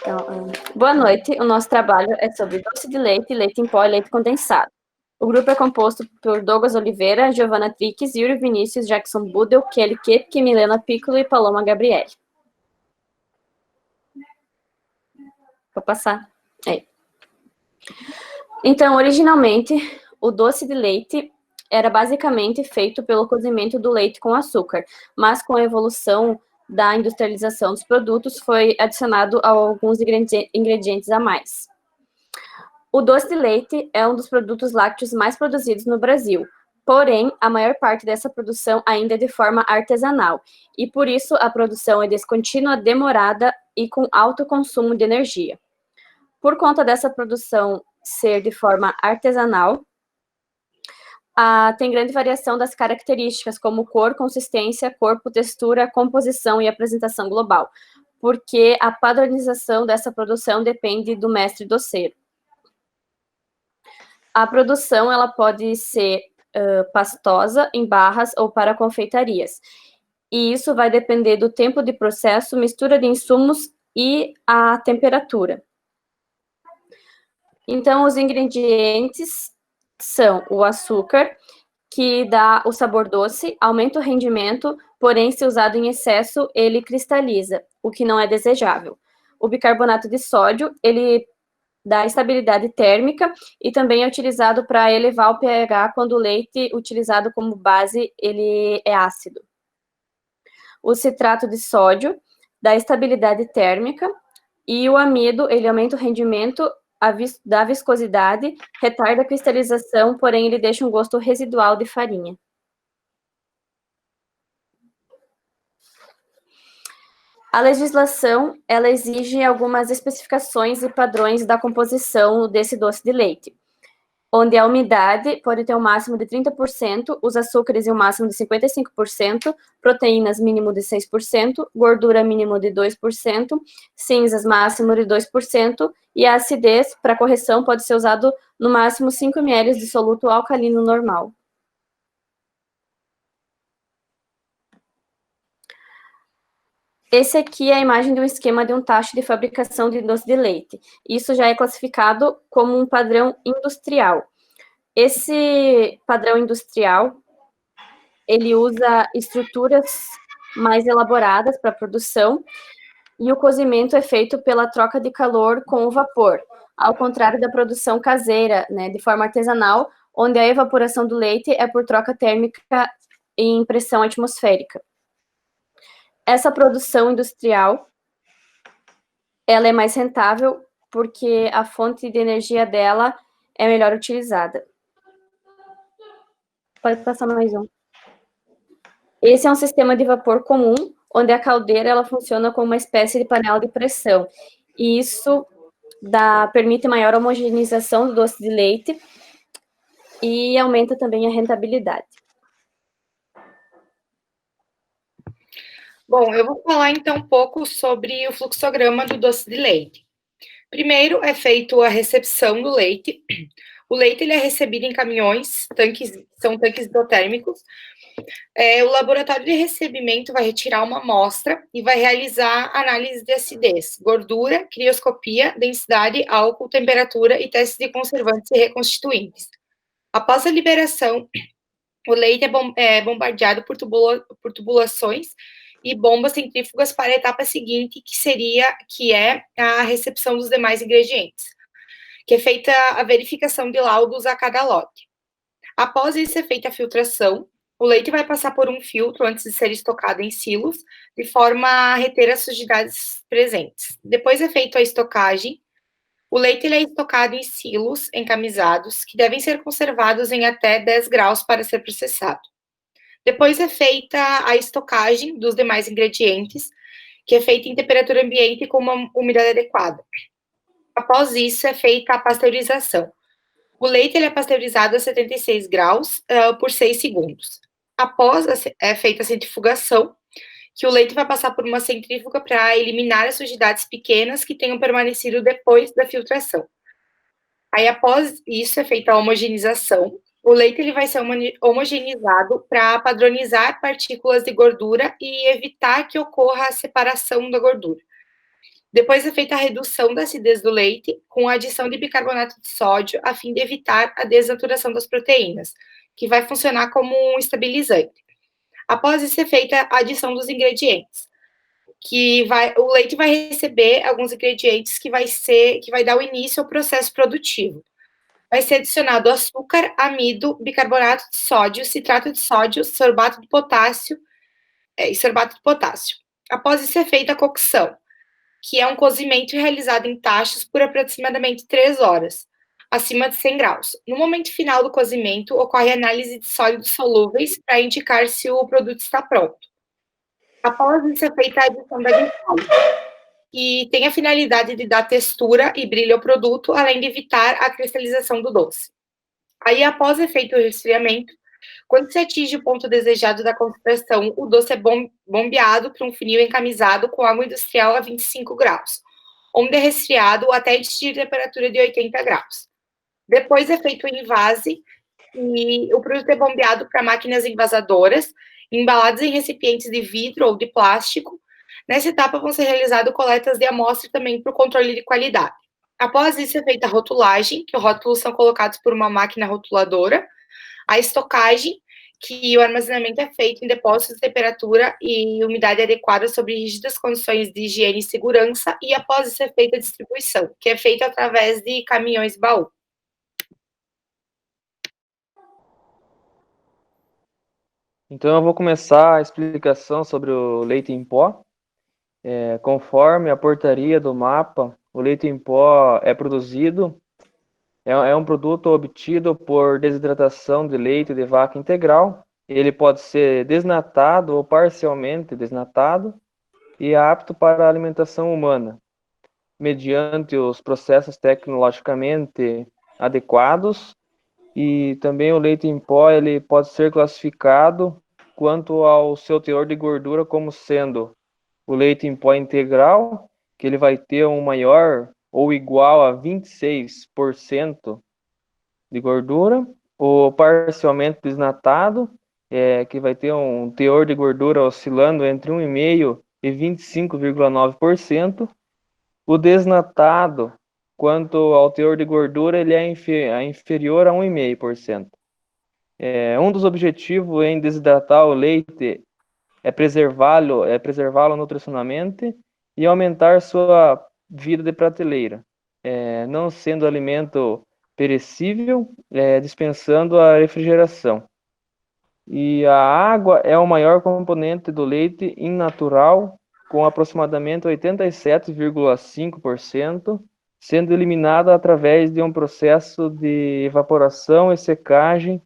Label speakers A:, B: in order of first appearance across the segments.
A: Então, boa noite. O nosso trabalho é sobre doce de leite, leite em pó e leite condensado. O grupo é composto por Douglas Oliveira, Giovanna Triques, Yuri Vinícius, Jackson Budel, Kelly Kepke, Milena Piccolo e Paloma Gabriele. Vou passar. Então, originalmente, o doce de leite era basicamente feito pelo cozimento do leite com açúcar, mas com a evolução da industrialização dos produtos foi adicionado alguns ingredientes a mais. O doce de leite é um dos produtos lácteos mais produzidos no Brasil, porém, a maior parte dessa produção ainda é de forma artesanal, e por isso a produção é descontínua, demorada e com alto consumo de energia. Por conta dessa produção ser de forma artesanal, tem grande variação das características, como cor, consistência, corpo, textura, composição e apresentação global, porque a padronização dessa produção depende do mestre doceiro. A produção ela pode ser pastosa, em barras ou para confeitarias. E isso vai depender do tempo de processo, mistura de insumos e a temperatura. Então, os ingredientes são o açúcar, que dá o sabor doce, aumenta o rendimento, porém, se usado em excesso, ele cristaliza, o que não é desejável. O bicarbonato de sódio, ele dá estabilidade térmica e também é utilizado para elevar o pH quando o leite utilizado como base ele é ácido. O citrato de sódio dá estabilidade térmica e o amido ele aumenta o rendimento da viscosidade, retarda a cristalização, porém ele deixa um gosto residual de farinha. A legislação, ela exige algumas especificações e padrões da composição desse doce de leite, onde a umidade pode ter um máximo de 30%, os açúcares em um máximo de 55%, proteínas mínimo de 6%, gordura mínimo de 2%, cinzas máximo de 2%, e a acidez, para correção, pode ser usado no máximo 5 ml de soluto alcalino normal. Esse aqui é a imagem de um esquema de um tacho de fabricação de doce de leite. Isso já é classificado como um padrão industrial. Esse padrão industrial, ele usa estruturas mais elaboradas para a produção e o cozimento é feito pela troca de calor com o vapor, ao contrário da produção caseira, né, de forma artesanal, onde a evaporação do leite é por troca térmica em pressão atmosférica. Essa produção industrial, ela é mais rentável porque a fonte de energia dela é melhor utilizada. Pode passar mais um. Esse é um sistema de vapor comum, onde a caldeira ela funciona como uma espécie de panela de pressão. E isso permite maior homogeneização do doce de leite e aumenta também a rentabilidade.
B: Bom, eu vou falar então um pouco sobre o fluxograma do doce de leite. Primeiro é feito a recepção do leite. O leite ele é recebido em caminhões, são tanques isotérmicos. O laboratório de recebimento vai retirar uma amostra e vai realizar análise de acidez, gordura, crioscopia, densidade, álcool, temperatura e testes de conservantes e reconstituintes. Após a liberação, o leite é bombardeado por tubulações e bombas centrífugas para a etapa seguinte, que é a recepção dos demais ingredientes, que é feita a verificação de laudos a cada lote. Após isso é feita a filtração, o leite vai passar por um filtro antes de ser estocado em silos, de forma a reter as sujidades presentes. Depois é feita a estocagem. O leite ele é estocado em silos encamisados, que devem ser conservados em até 10 graus para ser processado. Depois é feita a estocagem dos demais ingredientes, que é feita em temperatura ambiente com uma umidade adequada. Após isso é feita a pasteurização. O leite ele é pasteurizado a 76 graus por 6 segundos. Após é feita a centrifugação, que o leite vai passar por uma centrífuga para eliminar as sujidades pequenas que tenham permanecido depois da filtração. Aí, após isso, é feita a homogeneização. O leite ele vai ser homogeneizado para padronizar partículas de gordura e evitar que ocorra a separação da gordura. Depois é feita a redução da acidez do leite com a adição de bicarbonato de sódio, a fim de evitar a desnaturação das proteínas, que vai funcionar como um estabilizante. Após isso é feita a adição dos ingredientes, o leite vai receber alguns ingredientes que vai dar o início ao processo produtivo. Vai ser adicionado açúcar, amido, bicarbonato de sódio, citrato de sódio, sorbato de potássio e sorbato de potássio. Após isso é feita a cocção, que é um cozimento realizado em tachos por aproximadamente 3 horas, acima de 100 graus. No momento final do cozimento, ocorre análise de sólidos solúveis para indicar se o produto está pronto. Após isso é feita a adição da glicose, que tem a finalidade de dar textura e brilho ao produto, além de evitar a cristalização do doce. Aí, após o efeito do resfriamento, quando se atinge o ponto desejado da concentração, o doce é bombeado para um funil encamisado com água industrial a 25 graus, onde é resfriado até atingir temperatura de 80 graus. Depois é feito o envase e o produto é bombeado para máquinas envasadoras, embalados em recipientes de vidro ou de plástico. Nessa etapa vão ser realizadas coletas de amostra também para o controle de qualidade. Após isso é feita a rotulagem, que os rótulos são colocados por uma máquina rotuladora, a estocagem, que o armazenamento é feito em depósitos de temperatura e umidade adequada sobre rígidas condições de higiene e segurança, e após isso é feita a distribuição, que é feita através de caminhões baú.
C: Então, eu vou começar a explicação sobre o leite em pó. Conforme a portaria do MAPA, o leite em pó é produzido, é um produto obtido por desidratação de leite de vaca integral. Ele pode ser desnatado ou parcialmente desnatado e é apto para a alimentação humana, mediante os processos tecnologicamente adequados. E também o leite em pó ele pode ser classificado quanto ao seu teor de gordura como sendo o leite em pó integral, que ele vai ter um maior ou igual a 26% de gordura, o parcialmente desnatado, que vai ter um teor de gordura oscilando entre 1,5% e 25,9%, o desnatado, quanto ao teor de gordura, ele é inferior a 1,5%. Um dos objetivos em desidratar o leite é preservá-lo nutricionalmente e aumentar sua vida de prateleira, não sendo alimento perecível, dispensando a refrigeração. E a água é o maior componente do leite in natural, com aproximadamente 87,5%, sendo eliminada através de um processo de evaporação e secagem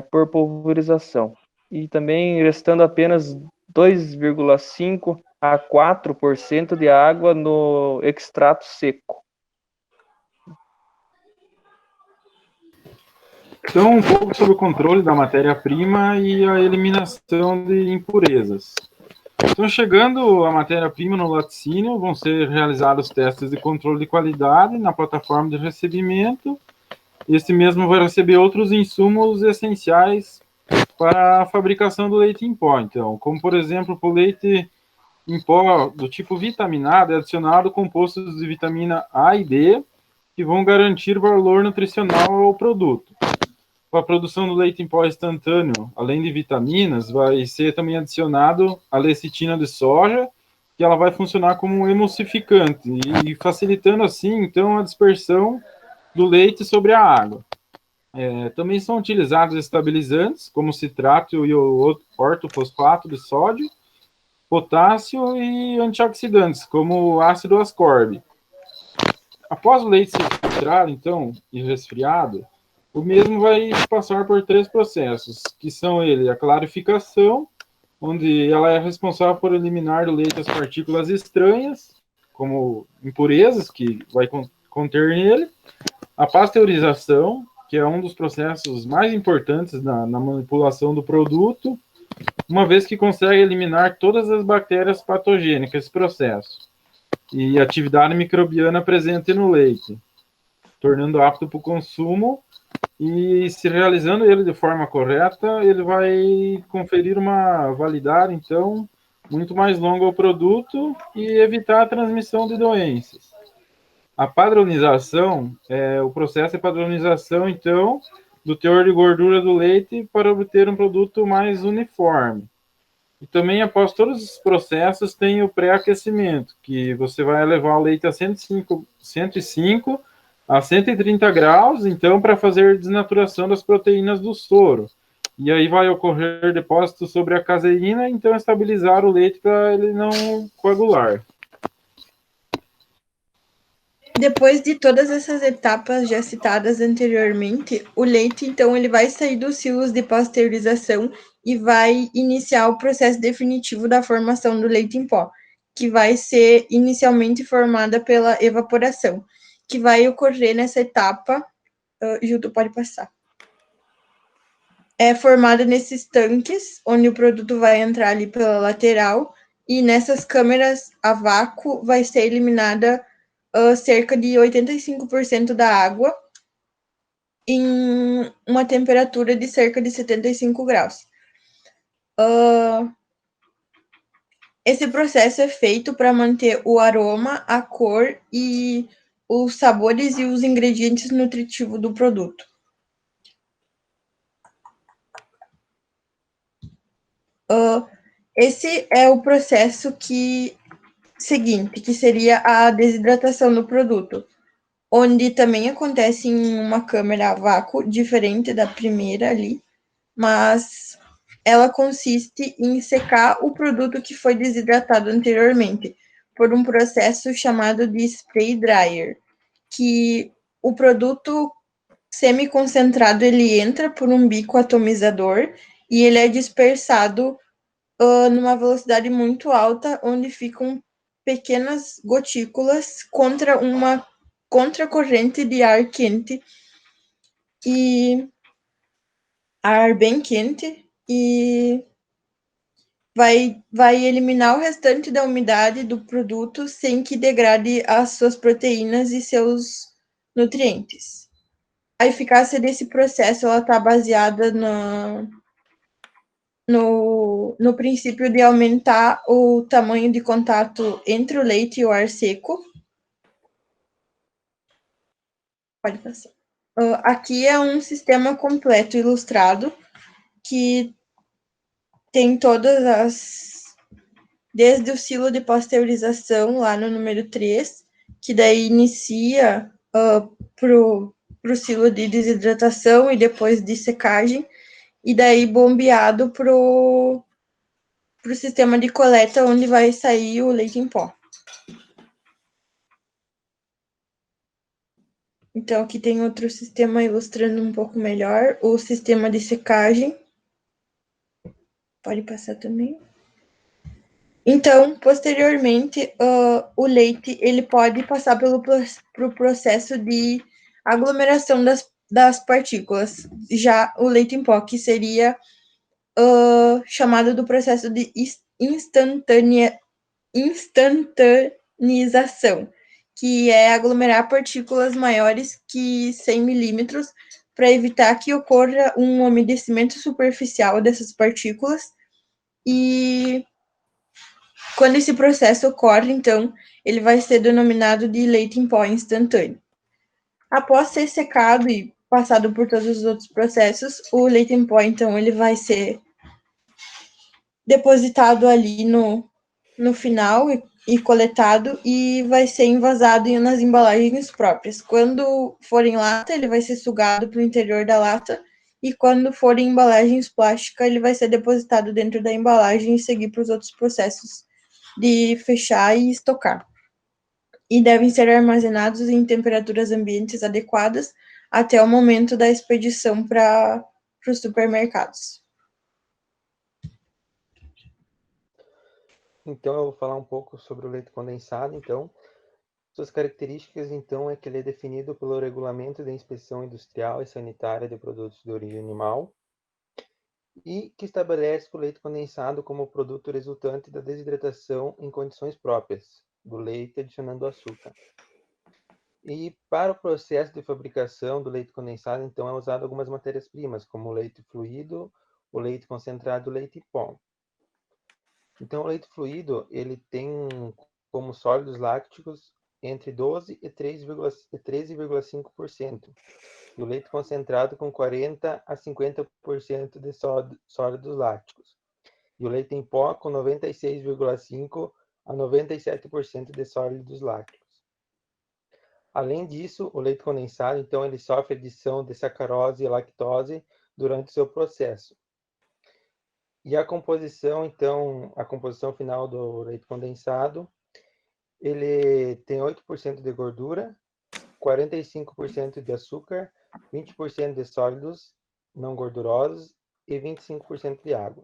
C: por pulverização. E também restando apenas 2,5% a 4% de água no extrato seco.
D: Então, um pouco sobre o controle da matéria-prima e a eliminação de impurezas. Então, chegando a matéria-prima no laticínio, vão ser realizados testes de controle de qualidade na plataforma de recebimento. Este mesmo vai receber outros insumos essenciais para a fabricação do leite em pó. Então, como por exemplo, o leite em pó do tipo vitaminado é adicionado compostos de vitamina A e D, que vão garantir valor nutricional ao produto. Para a produção do leite em pó instantâneo, além de vitaminas, vai ser também adicionado a lecitina de soja, que ela vai funcionar como um emulsificante e facilitando assim, então, a dispersão do leite sobre a água. Também são utilizados estabilizantes, como citrato e o ortofosfato de sódio, potássio e antioxidantes, como o ácido ascórbico. Após o leite ser filtrado, então, e resfriado, o mesmo vai passar por 3 processos, que são a clarificação, onde ela é responsável por eliminar do leite as partículas estranhas, como impurezas que vai conter nele, a pasteurização, que é um dos processos mais importantes na manipulação do produto, uma vez que consegue eliminar todas as bactérias patogênicas esse processo, e a atividade microbiana presente no leite, tornando apto para o consumo. E se realizando ele de forma correta, ele vai conferir uma validade, então, muito mais longo ao produto e evitar a transmissão de doenças. A padronização, o processo é padronização, então, do teor de gordura do leite para obter um produto mais uniforme. E também, após todos os processos, tem o pré-aquecimento, que você vai levar o leite a 105 a 130 graus, então, para fazer desnaturação das proteínas do soro. E aí vai ocorrer depósito sobre a caseína, então estabilizar o leite para ele não coagular.
E: Depois de todas essas etapas já citadas anteriormente, o leite, então, ele vai sair dos silos de pasteurização e vai iniciar o processo definitivo da formação do leite em pó, que vai ser inicialmente formada pela evaporação, que vai ocorrer nessa etapa. Gildo, pode passar. É formada nesses tanques, onde o produto vai entrar ali pela lateral, e nessas câmeras a vácuo vai ser eliminada cerca de 85% da água em uma temperatura de cerca de 75 graus. Esse processo é feito para manter o aroma, a cor e os sabores e os ingredientes nutritivos do produto. Esse é o processo seguinte, que seria a desidratação do produto, onde também acontece em uma câmera a vácuo, diferente da primeira ali, mas ela consiste em secar o produto que foi desidratado anteriormente, por um processo chamado de spray dryer, que o produto semi-concentrado ele entra por um bico atomizador e ele é dispersado numa velocidade muito alta, onde ficam pequenas gotículas contra uma contracorrente de ar quente e ar bem quente e vai eliminar o restante da umidade do produto sem que degrade as suas proteínas e seus nutrientes. A eficácia desse processo está baseada no princípio de aumentar o tamanho de contato entre o leite e o ar seco. Pode passar. Aqui é um sistema completo ilustrado que tem desde o silo de pasteurização, lá no número 3, que daí inicia para o silo de desidratação e depois de secagem, e daí bombeado para o sistema de coleta, onde vai sair o leite em pó. Então, aqui tem outro sistema ilustrando um pouco melhor, o sistema de secagem. Pode passar também. Então, posteriormente, o leite ele pode passar pro processo de aglomeração das partículas. Já o leite em pó, que seria chamado do processo de instantanização, que é aglomerar partículas maiores que 100 milímetros para evitar que ocorra um umedecimento superficial dessas partículas. E quando esse processo ocorre, então, ele vai ser denominado de leite em pó instantâneo. Após ser secado e passado por todos os outros processos, o leite em pó, então, ele vai ser depositado ali no final e coletado e vai ser envasado nas embalagens próprias. Quando for em lata, ele vai ser sugado para o interior da lata e quando for em embalagens plásticas, ele vai ser depositado dentro da embalagem e seguir para os outros processos de fechar e estocar. E devem ser armazenados em temperaturas ambientes adequadas até o momento da expedição para os supermercados.
F: Então, eu vou falar um pouco sobre o leite condensado. Então, suas características, então, é que ele é definido pelo Regulamento de Inspeção Industrial e Sanitária de Produtos de Origem Animal e que estabelece o leite condensado como produto resultante da desidratação em condições próprias do leite, adicionando açúcar. E para o processo de fabricação do leite condensado, então, é usado algumas matérias-primas, como o leite fluido, o leite concentrado e o leite em pó. Então, o leite fluido, ele tem como sólidos lácticos entre 12 e 13,5%. E o leite concentrado com 40 a 50% de sólidos lácticos. E o leite em pó com 96,5 a 97% de sólidos lácticos. Além disso, o leite condensado, então, ele sofre adição de sacarose e lactose durante o seu processo. E a composição, então, a composição final do leite condensado, ele tem 8% de gordura, 45% de açúcar, 20% de sólidos não gordurosos e 25% de água.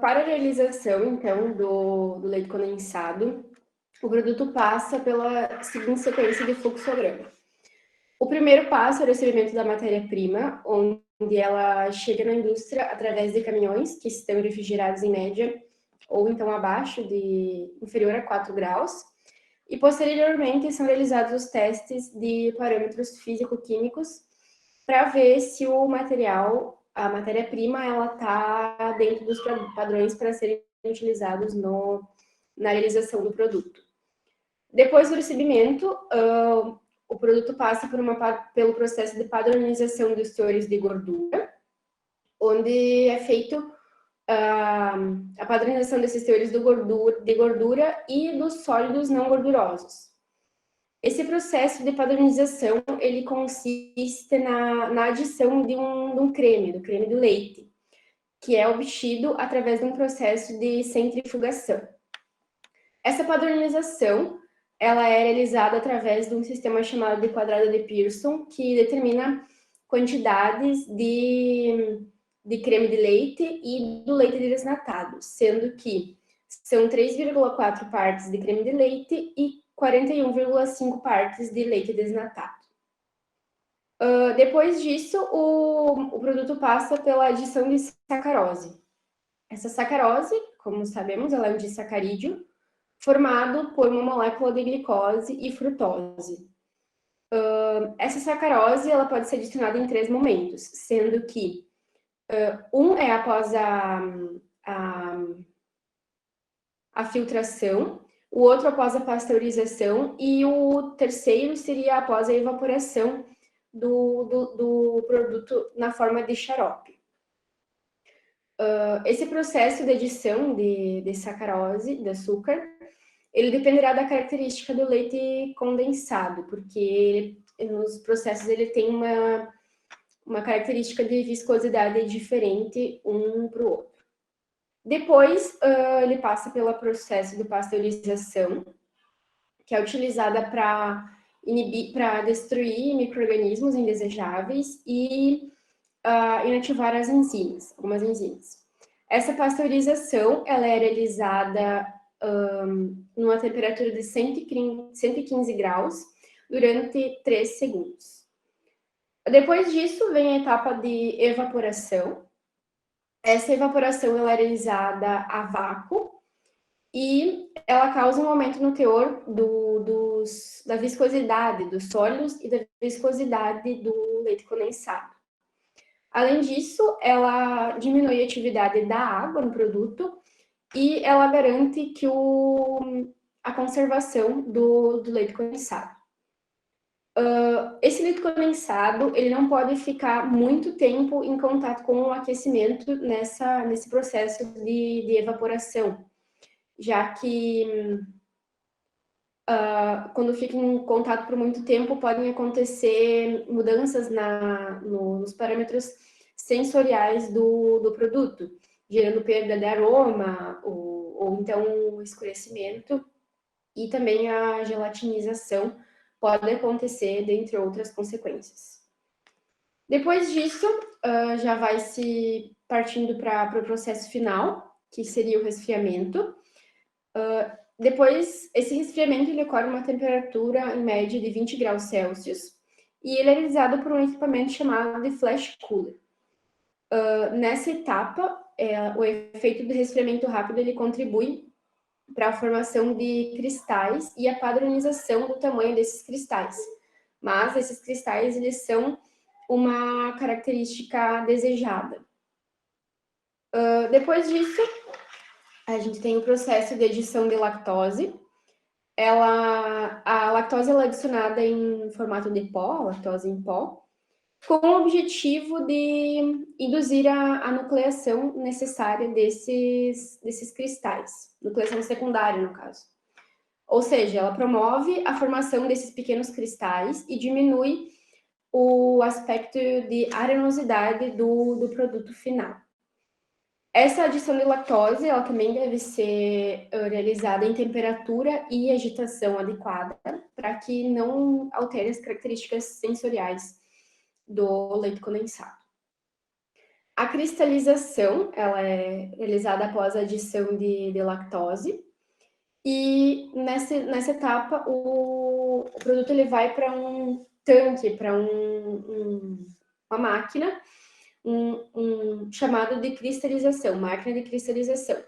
G: Para a realização, então, do leite condensado, o produto passa pela seguinte sequência de fluxograma. O primeiro passo é o recebimento da matéria-prima, onde ela chega na indústria através de caminhões que estão refrigerados em média ou então abaixo de inferior a 4 graus, e posteriormente são realizados os testes de parâmetros físico-químicos para ver se o material, a matéria-prima, ela está dentro dos padrões para serem utilizados na realização do produto. Depois do recebimento, o produto passa pelo processo de padronização dos teores de gordura, onde é feito a padronização desses teores de gordura e dos sólidos não gordurosos. Esse processo de padronização, ele consiste na adição de um creme, do creme do leite, que é obtido através de um processo de centrifugação. Essa padronização, ela é realizada através de um sistema chamado de quadrada de Pearson, que determina quantidades de creme de leite e do leite desnatado, sendo que são 3,4 partes de creme de leite e 41,5 partes de leite desnatado. Depois disso, o produto passa pela adição de sacarose. Essa sacarose, como sabemos, ela é um disacarídeo formado por uma molécula de glicose e frutose. Essa sacarose ela pode ser adicionada em 3 momentos, sendo que um é após a filtração, o outro após a pasteurização e o terceiro seria após a evaporação do produto na forma de xarope. Esse processo de adição de sacarose, de açúcar, ele dependerá da característica do leite condensado, porque nos processos ele tem uma característica de viscosidade diferente um para o outro. Depois, ele passa pelo processo de pasteurização, que é utilizada para destruir micro-organismos indesejáveis e inativar as enzimas, algumas enzimas. Essa pasteurização, ela é realizada numa temperatura de 115 graus durante 3 segundos. Depois disso, vem a etapa de evaporação. Essa evaporação ela é realizada a vácuo e ela causa um aumento no teor da viscosidade dos sólidos e da viscosidade do leite condensado. Além disso, ela diminui a atividade da água no produto e ela garante que a conservação do leite condensado. Esse leite condensado, ele não pode ficar muito tempo em contato com o aquecimento nesse processo de evaporação, já que quando fica em contato por muito tempo, podem acontecer mudanças nos parâmetros sensoriais do produto, gerando perda de aroma, ou então o escurecimento, e também a gelatinização pode acontecer, dentre outras consequências. Depois disso, já vai se partindo para o processo final, que seria o resfriamento. Depois, esse resfriamento ele ocorre a uma temperatura em média de 20 graus Celsius e ele é realizado por um equipamento chamado de flash cooler. Nessa etapa, o efeito do resfriamento rápido ele contribui para a formação de cristais e a padronização do tamanho desses cristais. Mas esses cristais eles são uma característica desejada. Depois disso, a gente tem o processo de adição de lactose. A lactose ela é adicionada em formato de pó, lactose em pó, com o objetivo de induzir a nucleação necessária desses cristais, nucleação secundária, no caso. Ou seja, ela promove a formação desses pequenos cristais e diminui o aspecto de arenosidade do produto final. Essa adição de lactose, ela também deve ser realizada em temperatura e agitação adequada, para que não altere as características sensoriais do leite condensado. A cristalização, ela é realizada após a adição de lactose, e nessa etapa o produto ele vai para um tanque, para uma máquina, chamado de cristalização, máquina de cristalização,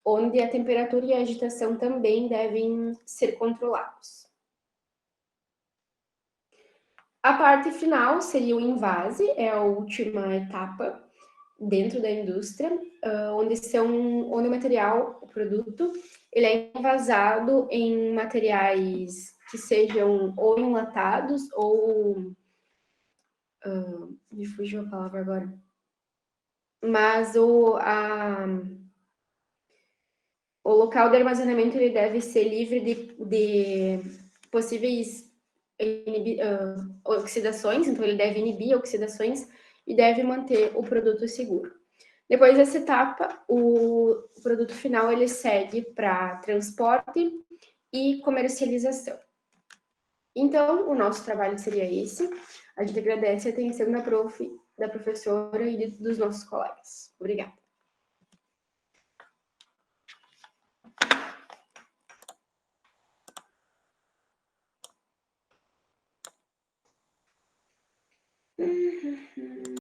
G: onde a temperatura e a agitação também devem ser controlados. A parte final seria o envase, é a última etapa dentro da indústria, onde o material, o produto, ele é envasado em materiais que sejam ou enlatados ou... me fugiu a palavra agora. Mas o local de armazenamento ele deve ser livre de possíveis oxidações, então ele deve inibir oxidações e deve manter o produto seguro. Depois dessa etapa, o produto final ele segue para transporte e comercialização. Então, o nosso trabalho seria esse. A gente agradece a atenção da professora e dos nossos colegas. Obrigada.